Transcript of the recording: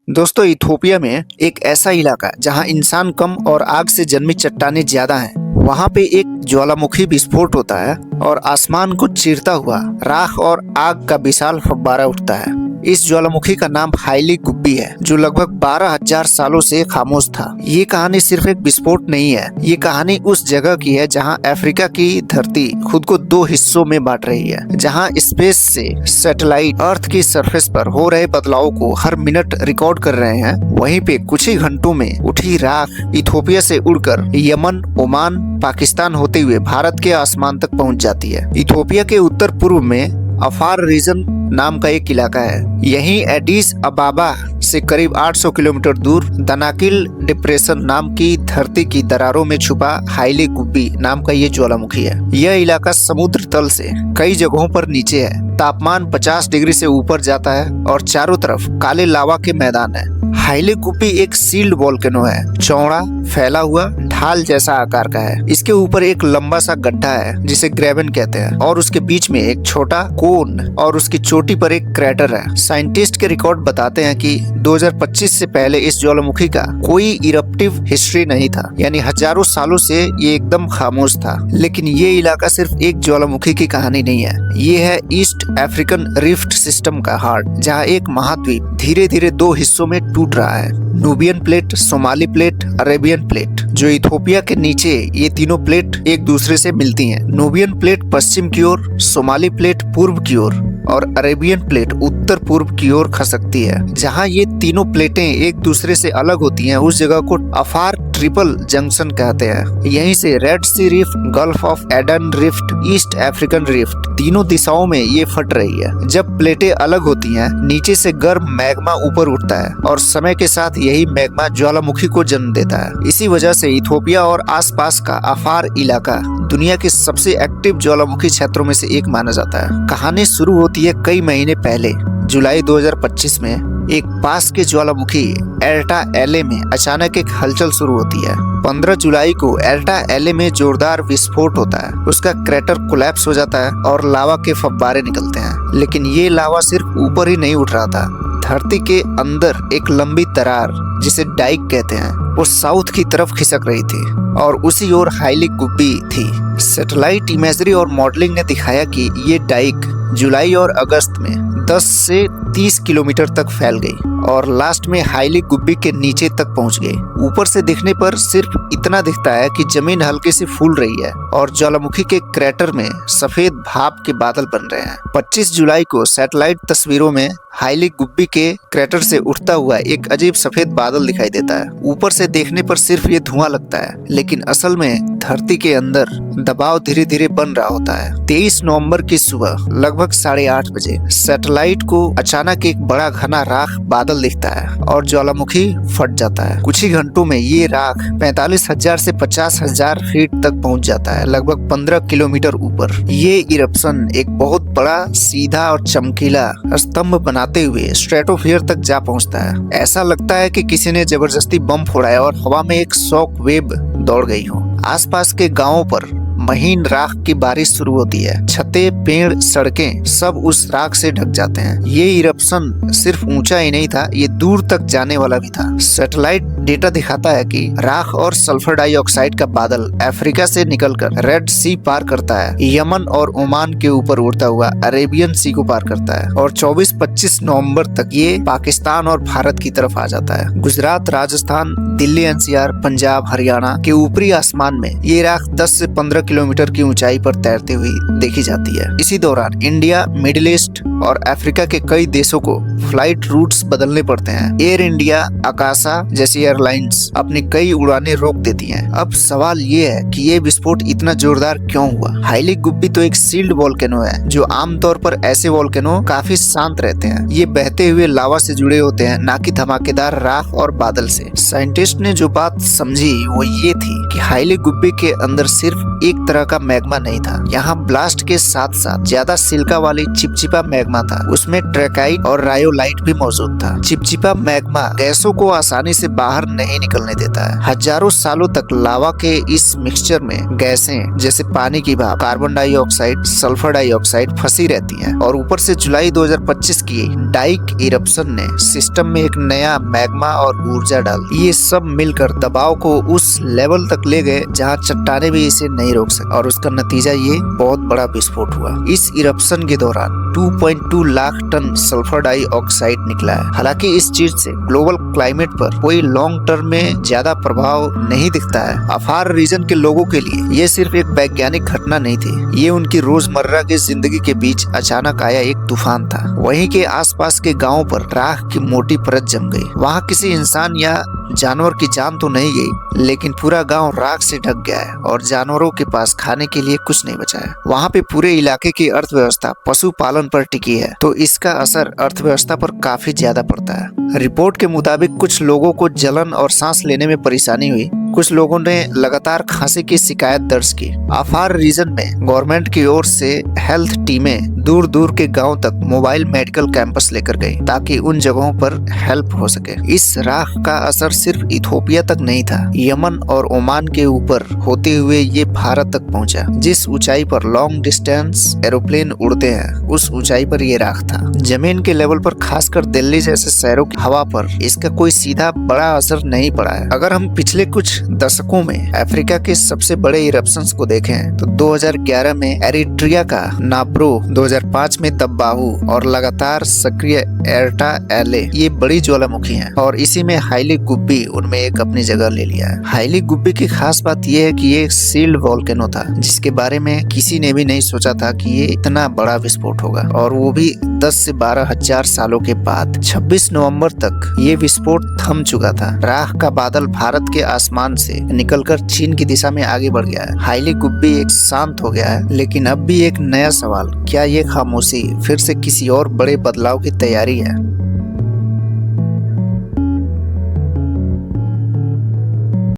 दोस्तों इथोपिया में एक ऐसा इलाका जहां इंसान कम और आग से जन्मी चट्टानें ज्यादा हैं। वहां पे एक ज्वालामुखी विस्फोट होता है और आसमान को चीरता हुआ राख और आग का विशाल फव्वारा उठता है। इस ज्वालामुखी का नाम हाईली गुब्बी है, जो लगभग 12,000 सालों से खामोश था। ये कहानी सिर्फ एक विस्फोट नहीं है, ये कहानी उस जगह की है जहां अफ्रीका की धरती खुद को दो हिस्सों में बांट रही है, जहां स्पेस से सैटेलाइट अर्थ की सरफेस पर हो रहे बदलावों को हर मिनट रिकॉर्ड कर रहे हैं। वहीं पे कुछ ही घंटों में उठी राख इथोपिया से उड़कर यमन, ओमान, पाकिस्तान होते हुए भारत के आसमान तक पहुंच जाती है। इथोपिया के उत्तर पूर्व में अफार रीजन नाम का एक इलाका है। यहीं एडिस अबाबा से करीब 800 किलोमीटर दूर दनाकिल डिप्रेशन नाम की धरती की दरारों में छुपा हाईली गुब्बी नाम का ये ज्वालामुखी है। यह इलाका समुद्र तल से कई जगहों पर नीचे है। तापमान 50 डिग्री से ऊपर जाता है और चारों तरफ काले लावा के मैदान है। हाईली गुब्बी एक सील्ड वोल्केनो है, चौड़ा, फैला हुआ, ढाल जैसा आकार का है। इसके ऊपर एक लंबा सा गड्ढा है जिसे ग्रेवन कहते हैं और उसके बीच में एक छोटा कोन और उसकी चोटी पर एक क्रेटर है। साइंटिस्ट के रिकॉर्ड बताते हैं कि 2025 से पहले इस ज्वालामुखी का कोई इरप्टिव हिस्ट्री नहीं था, यानी हजारों सालों से ये एकदम खामोश था। लेकिन ये इलाका सिर्फ एक ज्वालामुखी की कहानी नहीं है, ये है ईस्ट अफ्रीकन रिफ्ट सिस्टम का हार्ट, जहाँ एक महाद्वीप धीरे धीरे दो हिस्सों में टूट रहा है। Nubian plate, Somali plate, Arabian plate. जो इथोपिया के नीचे ये तीनों प्लेट एक दूसरे से मिलती हैं। नूबियन प्लेट पश्चिम की ओर, सोमाली प्लेट पूर्व की ओर और अरेबियन प्लेट उत्तर पूर्व की ओर खसकती है। जहां ये तीनों प्लेटें एक दूसरे से अलग होती हैं, उस जगह को अफार ट्रिपल जंक्शन कहते हैं। यहीं से Red Sea rift, Gulf of Aden rift, East African rift, तीनों दिशाओं में ये फट रही है। जब प्लेटें अलग होती हैं, नीचे से गर्म मैग्मा ऊपर उठता है और समय के साथ यही मैग्मा ज्वालामुखी को जन्म देता है। इसी वजह से इथोपिया और आसपास का अफार इलाका दुनिया के सबसे एक्टिव ज्वालामुखी क्षेत्रों में से एक माना जाता है। कहानी शुरू होती है कई महीने पहले। जुलाई 2025 में एक पास के ज्वालामुखी एल्टा एले में अचानक एक हलचल शुरू होती है। 15 जुलाई को एल्टा एले में जोरदार विस्फोट होता है। उसका क्रेटर कोलैप्स हो जाता है और लावा के फव्वारे निकलते हैं। लेकिन ये लावा सिर्फ ऊपर ही नहीं उठ रहा था, धरती के अंदर एक लंबी दरार, जिसे डाइक कहते हैं, वो साउथ की तरफ खिसक रही थी और उसी ओर हाईली गुब्बी थी। सैटेलाइट इमेजरी और मॉडलिंग ने दिखाया कि ये डाइक जुलाई और अगस्त में 10 से 30 किलोमीटर तक फैल गई और लास्ट में हाईली गुब्बी के नीचे तक पहुंच गई। ऊपर से दिखने पर सिर्फ इतना दिखता है कि जमीन हल्के से फूल रही है और ज्वालामुखी के क्रेटर में सफेद भाप के बादल बन रहे हैं। 25 जुलाई को सैटेलाइट तस्वीरों में हाईली गुब्बी के क्रेटर से उठता हुआ एक अजीब सफेद बादल दिखाई देता है। ऊपर से देखने पर सिर्फ ये धुआं लगता है, लेकिन असल में धरती के अंदर दबाव धीरे धीरे बन रहा होता है। 23 नवंबर की सुबह लगभग 8:30 बजे सैटेलाइट को अचानक एक बड़ा घना राख बादल दिखता है और ज्वालामुखी फट जाता है। कुछ ही घंटों में ये राख 45,000 से 50,000 फीट तक पहुंच जाता है, लगभग 15 किलोमीटर ऊपर। ये इरप्शन एक बहुत बड़ा, सीधा और चमकीला स्तंभ बनाते हुए स्ट्रेटोस्फीयर तक जा पहुंचता है। ऐसा लगता है कि किसी ने जबरदस्ती बम फोड़ा है और हवा में एक शॉक वेव दौड़ गई हो। आसपास के गांवों पर महीन राख की बारिश शुरू होती है। छतें, पेड़, सड़कें सब उस राख से ढक जाते हैं। ये इरप्शन सिर्फ ऊंचा ही नहीं था, ये दूर तक जाने वाला भी था। सैटेलाइट डेटा दिखाता है कि राख और सल्फर डाइऑक्साइड का बादल अफ्रीका से निकलकर रेड सी पार करता है, यमन और ओमान के ऊपर उड़ता हुआ अरेबियन सी को पार करता है और 24-25 नवंबर तक ये पाकिस्तान और भारत की तरफ आ जाता है। गुजरात, राजस्थान, दिल्ली एनसीआर, पंजाब, हरियाणा के ऊपरी आसमान में ये राख 10 से 15 किलोमीटर की ऊंचाई पर तैरती हुई देखी जाती है। इसी दौरान इंडिया, मिडिल ईस्ट और अफ्रीका के कई देशों को फ्लाइट रूट्स बदलने पड़ते हैं। एयर इंडिया, आकाशा जैसी एयरलाइंस अपनी कई उड़ानें रोक देती हैं। अब सवाल ये है कि ये विस्फोट इतना जोरदार क्यों हुआ? हाईली गुब्बी तो एक सील्ड वोल्केनो है, जो आमतौर पर ऐसे वोल्केनो काफी शांत रहते हैं। ये बहते हुए लावा से जुड़े होते हैं, ना कि धमाकेदार राख और बादल से। साइंटिस्ट ने जो बात समझी वो ये थी कि हाईली गुब्बी के अंदर सिर्फ एक तरह का मैग्मा नहीं था। यहाँ ब्लास्ट के साथ साथ ज्यादा सिल्का वाली चिपचिपा मैग्मा था। उसमें ट्रेकाइट और रायोलाइट भी मौजूद था। चिपचिपा मैग्मा गैसों को आसानी से बाहर नहीं निकलने देता है। हजारों सालों तक लावा के इस मिक्सचर में गैसें जैसे पानी की भाप, कार्बन डाइऑक्साइड, सल्फर डाइऑक्साइड फंसी रहती हैं और ऊपर से जुलाई 2025 की डाइक इरप्शन ने सिस्टम में एक नया मैग्मा और ऊर्जा डाल। ये सब मिलकर दबाव को उस लेवल तक ले गए जहां चट्टाने भी इसे नहीं रोक सके और उसका नतीजा ये बहुत बड़ा विस्फोट हुआ। इस इरप्शन के दौरान 2.2 लाख टन सल्फर डाइऑक्साइड निकला है। हालांकि इस चीज से ग्लोबल क्लाइमेट पर कोई लॉन्ग टर्म में ज्यादा प्रभाव नहीं दिखता है। अफार रीजन के लोगों के लिए ये सिर्फ एक वैज्ञानिक घटना नहीं थी, ये उनकी रोजमर्रा की जिंदगी के बीच अचानक आया एक तूफान था। वहीं के आसपास के गांवों पर राख की मोटी परत जम गई। वहां किसी इंसान या जानवर की जान तो नहीं गई, लेकिन पूरा गांव राख से ढक गया है और जानवरों के पास खाने के लिए कुछ नहीं बचा है। वहां पे पूरे इलाके की अर्थव्यवस्था पशुपालन पर टिकी है, तो इसका असर अर्थव्यवस्था पर काफी ज्यादा पड़ता है। रिपोर्ट के मुताबिक कुछ लोगों को जलन और सांस लेने में परेशानी हुई। कुछ लोगों ने लगातार खांसी की शिकायत दर्ज की। अफार रीजन में गवर्नमेंट की ओर से हेल्थ टीमें दूर दूर के गांव तक मोबाइल मेडिकल कैंपस लेकर गई ताकि उन जगहों पर हेल्प हो सके। इस राख का असर सिर्फ इथोपिया तक नहीं था, यमन और ओमान के ऊपर होते हुए ये भारत तक पहुंचा। जिस ऊंचाई पर लॉन्ग डिस्टेंस एरोप्लेन उड़ते हैं उस ऊंचाई पर ये राख था। जमीन के लेवल पर खासकर दिल्ली जैसे शहरों की हवा पर इसका कोई सीधा बड़ा असर नहीं पड़ा है। अगर हम पिछले कुछ दशकों में अफ्रीका के सबसे बड़े इरप्शंस को देखें तो 2011 में एरिट्रिया का नाब्रो, 2005 में तब्बाहू और लगातार सक्रिय एर्टा एले ये बड़ी ज्वालामुखी हैं और इसी में हाइली गुब्बी उनमें एक अपनी जगह ले लिया है। हाइली गुब्बी की खास बात यह है कि ये एक सील्ड वोल्केनो था जिसके बारे में किसी ने भी नहीं सोचा था कि ये इतना बड़ा विस्फोट होगा, और वो भी 10 से 12 हजार सालों के बाद। 26 नवंबर तक ये विस्फोट थम चुका था। राख का बादल भारत के आसमान से निकलकर चीन की दिशा में आगे बढ़ गया है। हाइली गुब्बी एक शांत हो गया है, लेकिन अब भी एक नया सवाल, क्या ये खामोशी फिर से किसी और बड़े बदलाव की तैयारी है?